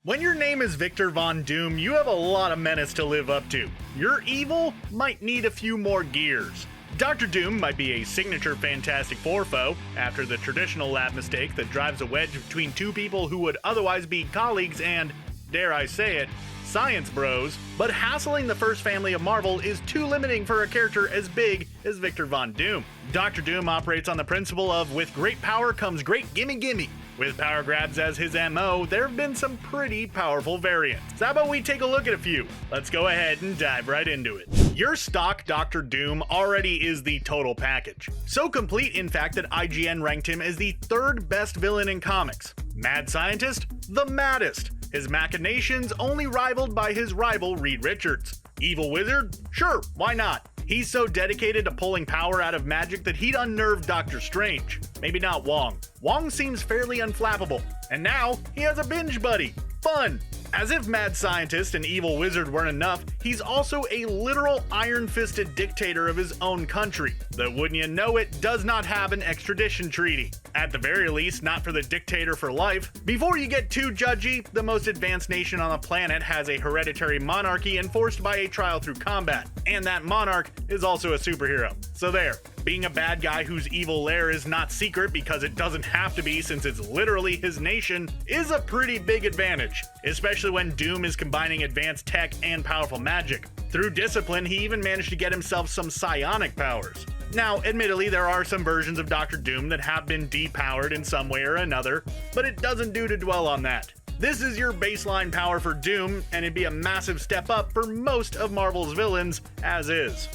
When your name is Victor Von Doom, you have a lot of menace to live up to. Your evil might need a few more gears. Dr. Doom might be a signature Fantastic Four foe, after the traditional lab mistake that drives a wedge between two people who would otherwise be colleagues and, dare I say it, science bros, but hassling the first family of Marvel is too limiting for a character as big as Victor Von Doom. Dr. Doom operates on the principle of with great power comes great gimme gimme. With power grabs as his MO, there have been some pretty powerful variants. So how about we take a look at a few? Let's go ahead and dive right into it. Your stock Dr. Doom already is the total package. So complete, in fact, that IGN ranked him as the third best villain in comics. Mad Scientist? The maddest. His machinations only rivaled by his rival Reed Richards. Evil Wizard? Sure, why not? He's so dedicated to pulling power out of magic that he'd unnerve Doctor Strange. Maybe not Wong. Wong seems fairly unflappable. And now, he has a binge buddy. Fun! As if Mad Scientist and Evil Wizard weren't enough, he's also a literal iron-fisted dictator of his own country that, wouldn't you know it, does not have an extradition treaty. At the very least, not for the dictator for life. Before you get too judgy, the most advanced nation on the planet has a hereditary monarchy enforced by a trial through combat, and that monarch is also a superhero. So there. Being a bad guy whose evil lair is not secret because it doesn't have to be since it's literally his nation is a pretty big advantage, especially when Doom is combining advanced tech and powerful magic. Through discipline, he even managed to get himself some psionic powers. Now, admittedly, there are some versions of Dr. Doom that have been depowered in some way or another, but it doesn't do to dwell on that. This is your baseline power for Doom, and it'd be a massive step up for most of Marvel's villains as is.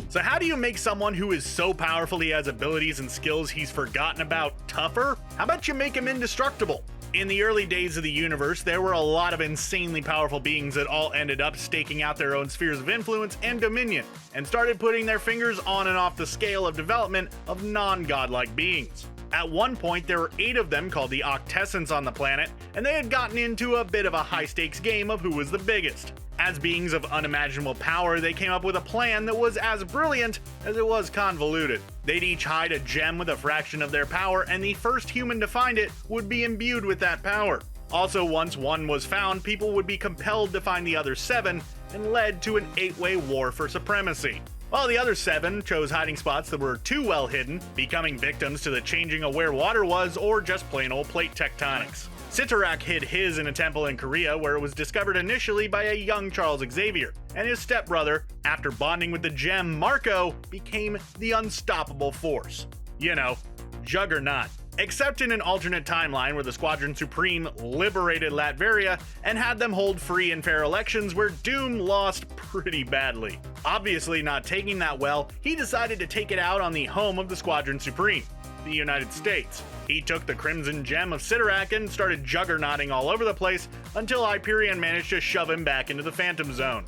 So how do you make someone who is so powerful he has abilities and skills he's forgotten about tougher? How about you make him indestructible? In the early days of the universe, there were a lot of insanely powerful beings that all ended up staking out their own spheres of influence and dominion, and started putting their fingers on and off the scale of development of non-godlike beings. At one point, there were 8 of them called the Octessence on the planet, and they had gotten into a bit of a high-stakes game of who was the biggest. As beings of unimaginable power, they came up with a plan that was as brilliant as it was convoluted. They'd each hide a gem with a fraction of their power, and the first human to find it would be imbued with that power. Also, once one was found, people would be compelled to find the other 7, and led to an 8-way war for supremacy. While the other 7 chose hiding spots that were too well hidden, becoming victims to the changing of where water was or just plain old plate tectonics. Cyttorak hid his in a temple in Korea where it was discovered initially by a young Charles Xavier, and his stepbrother, after bonding with the gem Marco, became the unstoppable force. You know, Juggernaut. Except in an alternate timeline where the Squadron Supreme liberated Latveria and had them hold free and fair elections where Doom lost pretty badly. Obviously not taking that well, he decided to take it out on the home of the Squadron Supreme, the United States. He took the Crimson Gem of Cyttorak and started juggernauting all over the place until Hyperion managed to shove him back into the Phantom Zone.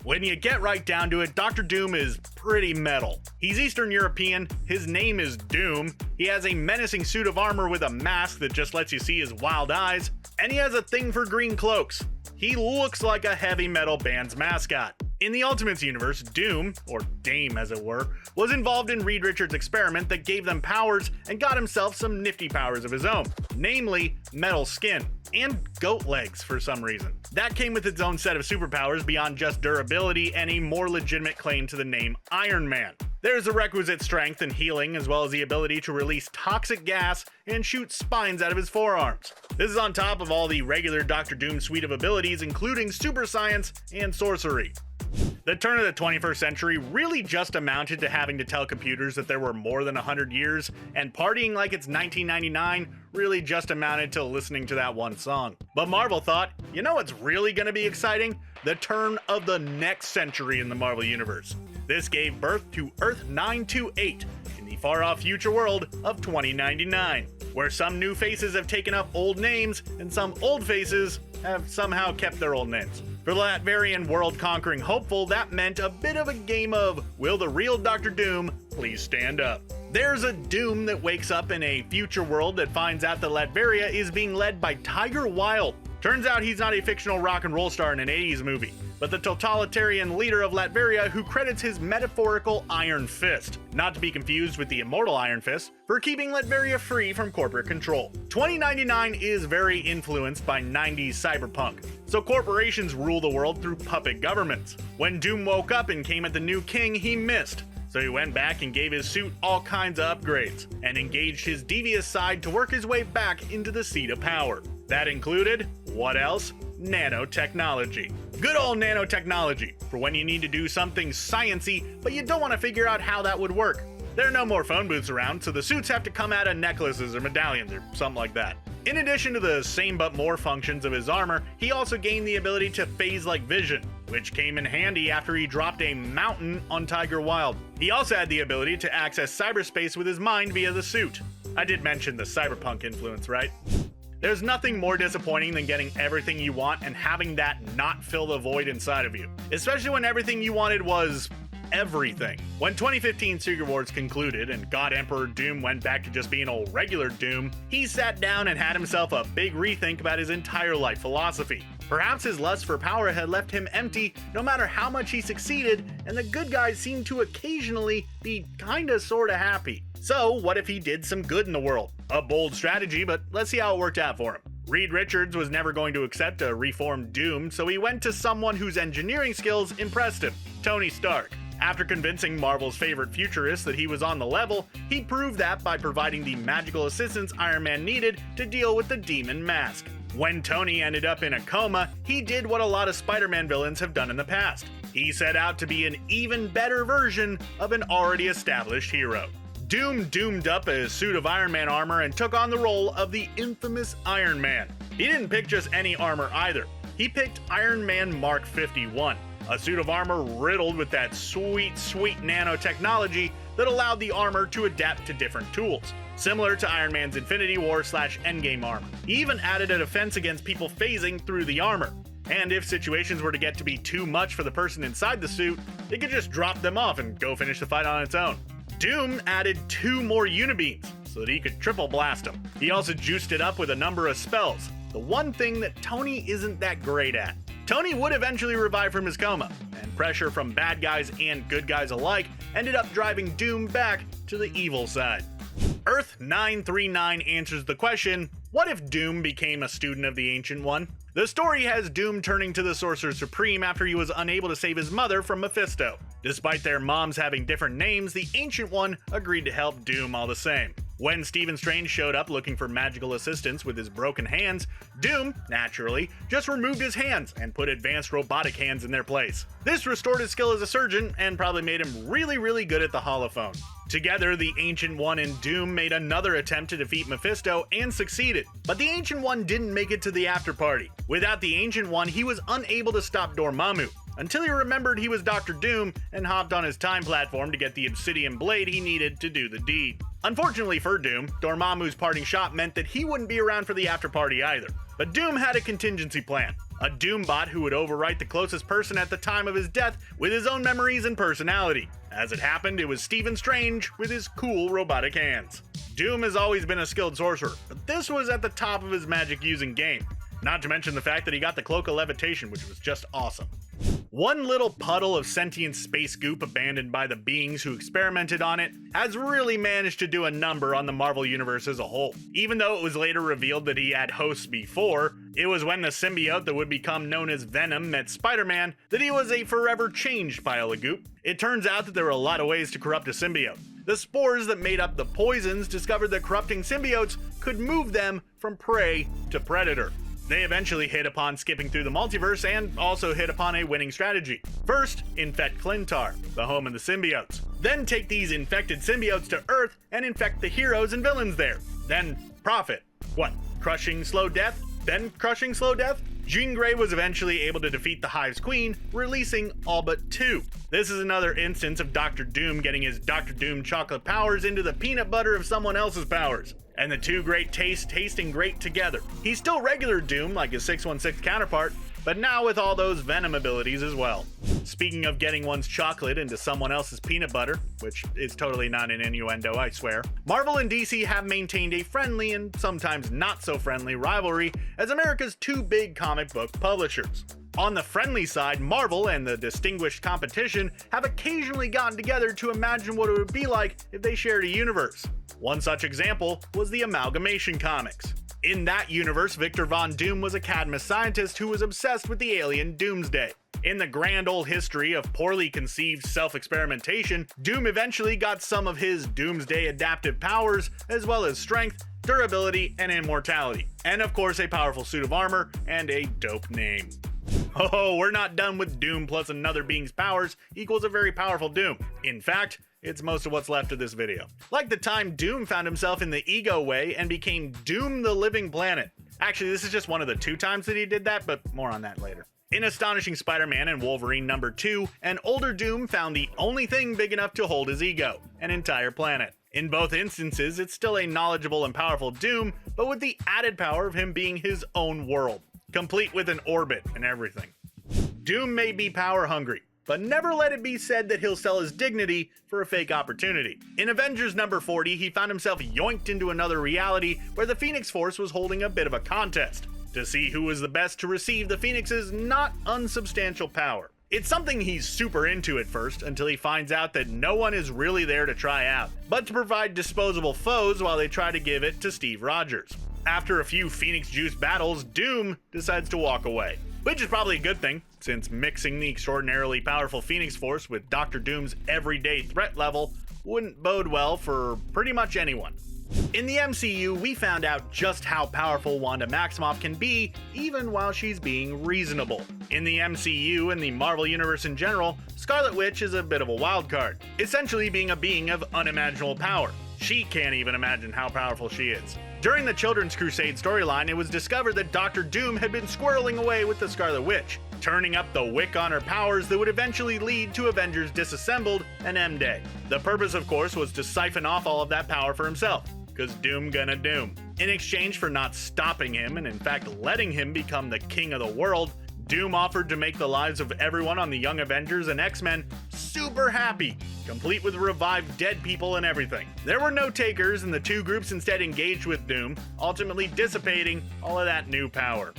When you get right down to it, Dr. Doom is pretty metal. He's Eastern European, his name is Doom, he has a menacing suit of armor with a mask that just lets you see his wild eyes, and he has a thing for green cloaks. He looks like a heavy metal band's mascot. In the Ultimates universe, Doom, or Dame as it were, was involved in Reed Richards' experiment that gave them powers and got himself some nifty powers of his own, namely metal skin, and goat legs for some reason. That came with its own set of superpowers beyond just durability and a more legitimate claim to the name Iron Man. There's the requisite strength and healing, as well as the ability to release toxic gas and shoot spines out of his forearms. This is on top of all the regular Dr. Doom suite of abilities, including super science and sorcery. The turn of the 21st century really just amounted to having to tell computers that there were more than 100 years, and partying like it's 1999 really just amounted to listening to that one song. But Marvel thought, you know what's really gonna be exciting? The turn of the next century in the Marvel Universe. This gave birth to Earth 928 in the far-off future world of 2099, where some new faces have taken up old names and some old faces have somehow kept their old names. For the Latverian world-conquering hopeful, that meant a bit of a game of, will the real Dr. Doom please stand up? There's a Doom that wakes up in a future world that finds out that Latveria is being led by Tiger Wilde, Turns out he's not a fictional rock and roll star in an 80s movie, but the totalitarian leader of Latveria who credits his metaphorical Iron Fist, not to be confused with the immortal Iron Fist, for keeping Latveria free from corporate control. 2099 is very influenced by 90s cyberpunk, so corporations rule the world through puppet governments. When Doom woke up and came at the new king, he missed. So he went back and gave his suit all kinds of upgrades, and engaged his devious side to work his way back into the seat of power. That included, what else? Nanotechnology. Good old nanotechnology, for when you need to do something sciencey, but you don't want to figure out how that would work. There are no more phone booths around, so the suits have to come out of necklaces or medallions or something like that. In addition to the same but more functions of his armor, he also gained the ability to phase-like vision, which came in handy after he dropped a mountain on Tiger Wild. He also had the ability to access cyberspace with his mind via the suit. I did mention the cyberpunk influence, right? There's nothing more disappointing than getting everything you want and having that not fill the void inside of you. Especially when everything you wanted was everything. When 2015 Secret Wars concluded and God Emperor Doom went back to just being old regular Doom, he sat down and had himself a big rethink about his entire life philosophy. Perhaps his lust for power had left him empty no matter how much he succeeded, and the good guys seemed to occasionally be kinda sorta happy. So what if he did some good in the world? A bold strategy, but let's see how it worked out for him. Reed Richards was never going to accept a reformed Doom, so he went to someone whose engineering skills impressed him, Tony Stark. After convincing Marvel's favorite futurist that he was on the level, he proved that by providing the magical assistance Iron Man needed to deal with the demon mask. When Tony ended up in a coma, he did what a lot of Spider-Man villains have done in the past. He set out to be an even better version of an already established hero. Doom doomed up a suit of Iron Man armor and took on the role of the infamous Iron Man. He didn't pick just any armor either. He picked Iron Man Mark 51, a suit of armor riddled with that sweet nanotechnology that allowed the armor to adapt to different tools, similar to Iron Man's Infinity War/Endgame armor. He even added a defense against people phasing through the armor, and if situations were to get to be too much for the person inside the suit, they could just drop them off and go finish the fight on its own. Doom added 2 more unibeams so that he could triple blast them. He also juiced it up with a number of spells, the one thing that Tony isn't that great at. Tony would eventually revive from his coma, and pressure from bad guys and good guys alike ended up driving Doom back to the evil side. Earth 939 answers the question, what if Doom became a student of the Ancient One? The story has Doom turning to the Sorcerer Supreme after he was unable to save his mother from Mephisto. Despite their moms having different names, the Ancient One agreed to help Doom all the same. When Stephen Strange showed up looking for magical assistance with his broken hands, Doom, naturally, just removed his hands and put advanced robotic hands in their place. This restored his skill as a surgeon and probably made him really good at the holophone. Together, the Ancient One and Doom made another attempt to defeat Mephisto and succeeded, but the Ancient One didn't make it to the after party. Without the Ancient One, he was unable to stop Dormammu, until he remembered he was Dr. Doom and hopped on his time platform to get the obsidian blade he needed to do the deed. Unfortunately for Doom, Dormammu's parting shot meant that he wouldn't be around for the after party either. But Doom had a contingency plan, a Doombot who would overwrite the closest person at the time of his death with his own memories and personality. As it happened, it was Stephen Strange with his cool robotic hands. Doom has always been a skilled sorcerer, but this was at the top of his magic using game. Not to mention the fact that he got the Cloak of Levitation, which was just awesome. One little puddle of sentient space goop abandoned by the beings who experimented on it has really managed to do a number on the Marvel Universe as a whole. Even though it was later revealed that he had hosts before, it was when the symbiote that would become known as Venom met Spider-Man that he was a forever changed pile of goop. It turns out that there were a lot of ways to corrupt a symbiote. The spores that made up the poisons discovered that corrupting symbiotes could move them from prey to predator. They eventually hit upon skipping through the multiverse and also hit upon a winning strategy. First, infect Clintar, the home of the symbiotes. Then take these infected symbiotes to Earth and infect the heroes and villains there. Then profit. What? Crushing slow death? Then crushing slow death? Jean Grey was eventually able to defeat the Hive's queen, releasing all but 2. This is another instance of Dr. Doom getting his Dr. Doom chocolate powers into the peanut butter of someone else's powers. and the two great tasting great together. He's still regular Doom like his 616 counterpart, but now with all those Venom abilities as well. Speaking of getting one's chocolate into someone else's peanut butter, which is totally not an innuendo, I swear, Marvel and DC have maintained a friendly and sometimes not so friendly rivalry as America's two big comic book publishers. On the friendly side, Marvel and the distinguished competition have occasionally gotten together to imagine what it would be like if they shared a universe. One such example was the Amalgamation comics. In that universe, Victor Von Doom was a Cadmus scientist who was obsessed with the alien Doomsday. In the grand old history of poorly conceived self-experimentation, Doom eventually got some of his Doomsday adaptive powers, as well as strength, durability, and immortality. And of course, a powerful suit of armor and a dope name. Oh, we're not done with Doom plus another being's powers equals a very powerful Doom. In fact, it's most of what's left of this video. Like the time Doom found himself in the ego way and became Doom the Living Planet. Actually, this is just one of the 2 times that he did that, but more on that later. In Astonishing Spider-Man and Wolverine #2, an older Doom found the only thing big enough to hold his ego, an entire planet. In both instances, it's still a knowledgeable and powerful Doom, but with the added power of him being his own world, complete with an orbit and everything. Doom may be power hungry, but never let it be said that he'll sell his dignity for a fake opportunity. In Avengers #40, he found himself yoinked into another reality where the Phoenix Force was holding a bit of a contest to see who was the best to receive the Phoenix's not unsubstantial power. It's something he's super into at first, until he finds out that no one is really there to try out, but to provide disposable foes while they try to give it to Steve Rogers. After a few Phoenix Juice battles, Doom decides to walk away. Which is probably a good thing, since mixing the extraordinarily powerful Phoenix Force with Dr. Doom's everyday threat level wouldn't bode well for pretty much anyone. In the MCU, we found out just how powerful Wanda Maximoff can be, even while she's being reasonable. In the MCU and the Marvel Universe in general, Scarlet Witch is a bit of a wild card, essentially being a being of unimaginable power. She can't even imagine how powerful she is. During the Children's Crusade storyline, it was discovered that Dr. Doom had been squirreling away with the Scarlet Witch, turning up the wick on her powers that would eventually lead to Avengers Disassembled and M-Day. The purpose, of course, was to siphon off all of that power for himself, because Doom gonna Doom. In exchange for not stopping him, and in fact letting him become the king of the world, Doom offered to make the lives of everyone on the Young Avengers and X-Men super happy, complete with revived dead people and everything. There were no takers, and the two groups instead engaged with Doom, ultimately dissipating all of that new power.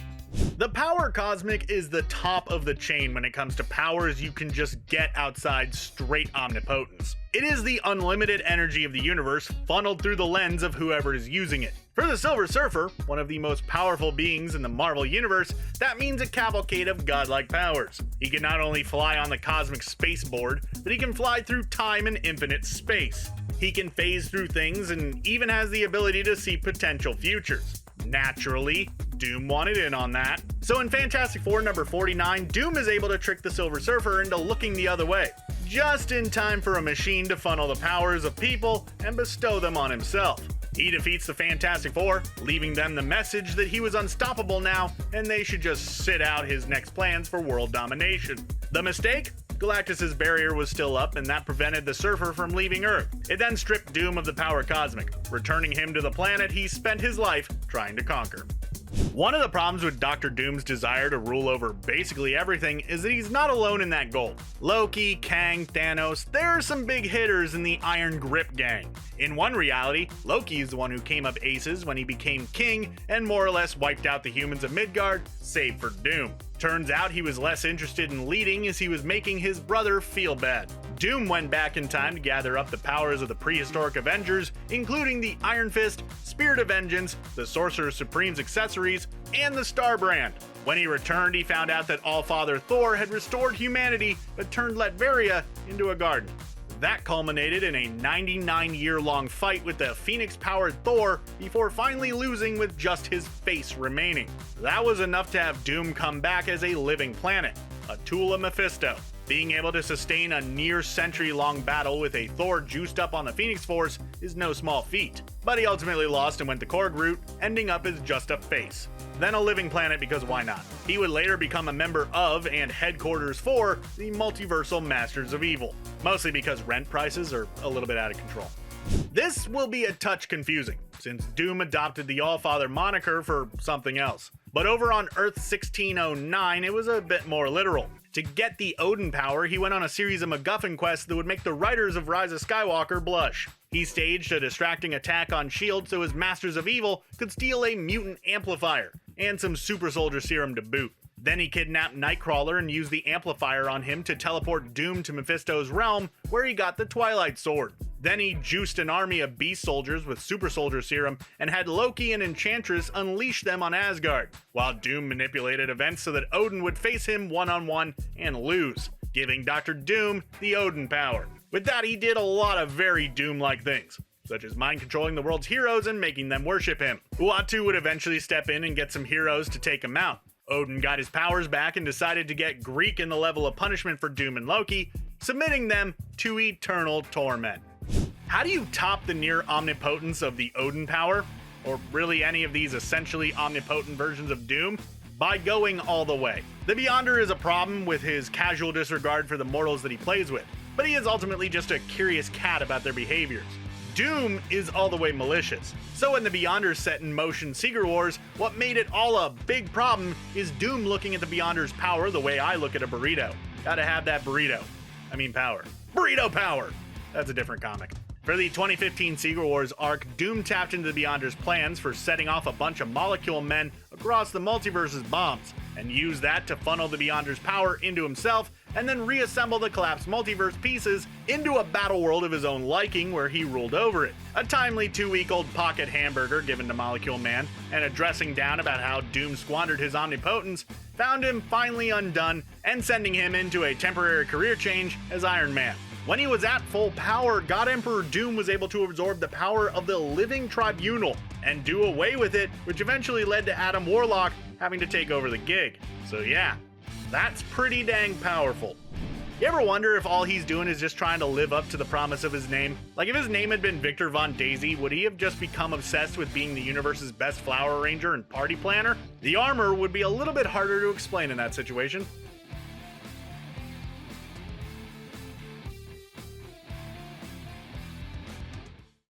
The power cosmic is the top of the chain when it comes to powers you can just get outside straight omnipotence. It is the unlimited energy of the universe funneled through the lens of whoever is using it. For the Silver Surfer, one of the most powerful beings in the Marvel Universe, that means a cavalcade of godlike powers. He can not only fly on the cosmic spaceboard, but he can fly through time and infinite space. He can phase through things and even has the ability to see potential futures. Naturally, Doom wanted in on that. So in Fantastic Four #49, Doom is able to trick the Silver Surfer into looking the other way, just in time for a machine to funnel the powers of people and bestow them on himself. He defeats the Fantastic Four, leaving them the message that he was unstoppable now and they should just sit out his next plans for world domination. The mistake? Galactus' barrier was still up, and that prevented the Surfer from leaving Earth. It then stripped Doom of the power cosmic, returning him to the planet he spent his life trying to conquer. One of the problems with Dr. Doom's desire to rule over basically everything is that he's not alone in that goal. Loki, Kang, Thanos, there are some big hitters in the Iron Grip gang. In one reality, Loki is the one who came up aces when he became king and more or less wiped out the humans of Midgard, save for Doom. Turns out he was less interested in leading as he was making his brother feel bad. Doom went back in time to gather up the powers of the prehistoric Avengers, including the Iron Fist, Spirit of Vengeance, the Sorcerer Supreme's accessories, and the Star Brand. When he returned, he found out that Allfather Thor had restored humanity but turned Latveria into a garden. That culminated in a 99-year-long fight with the Phoenix-powered Thor before finally losing with just his face remaining. That was enough to have Doom come back as a living planet, a tool of Mephisto. Being able to sustain a near-century-long battle with a Thor juiced up on the Phoenix Force is no small feat, but he ultimately lost and went the Korg route, ending up as just a face. Then a living planet because why not? He would later become a member of and headquarters for the multiversal Masters of Evil, mostly because rent prices are a little bit out of control. This will be a touch confusing, since Doom adopted the Allfather moniker for something else. But over on Earth 1609, it was a bit more literal. To get the Odin power, he went on a series of MacGuffin quests that would make the writers of Rise of Skywalker blush. He staged a distracting attack on S.H.I.E.L.D. so his Masters of Evil could steal a mutant amplifier, and some super soldier serum to boot. Then he kidnapped Nightcrawler and used the amplifier on him to teleport Doom to Mephisto's realm, where he got the Twilight Sword. Then he juiced an army of beast soldiers with super soldier serum and had Loki and Enchantress unleash them on Asgard, while Doom manipulated events so that Odin would face him one-on-one and lose, giving Dr. Doom the Odin power. With that, he did a lot of very Doom-like things, such as mind-controlling the world's heroes and making them worship him. Uatu would eventually step in and get some heroes to take him out. Odin got his powers back and decided to get Greek in the level of punishment for Doom and Loki, submitting them to eternal torment. How do you top the near omnipotence of the Odin power, or really any of these essentially omnipotent versions of Doom? By going all the way. The Beyonder is a problem with his casual disregard for the mortals that he plays with, but he is ultimately just a curious cat about their behaviors. Doom is all the way malicious. So when the Beyonders set in motion Secret Wars, what made it all a big problem is Doom looking at the Beyonders' power the way I look at a burrito. Gotta have that burrito. I mean power. Burrito power! That's a different comic. For the 2015 Secret Wars arc, Doom tapped into the Beyonders' plans for setting off a bunch of molecule men across the multiverse's bombs, and used that to funnel the Beyonders' power into himself, and then reassemble the collapsed multiverse pieces into a battle world of his own liking where he ruled over it. A timely 2-week-old pocket hamburger given to Molecule Man, and a dressing down about how Doom squandered his omnipotence, found him finally undone and sending him into a temporary career change as Iron Man. When he was at full power, God Emperor Doom was able to absorb the power of the Living Tribunal and do away with it, which eventually led to Adam Warlock having to take over the gig. So yeah, that's pretty dang powerful. You ever wonder if all he's doing is just trying to live up to the promise of his name? Like if his name had been Victor Von Daisy, would he have just become obsessed with being the universe's best flower arranger and party planner? The armor would be a little bit harder to explain in that situation.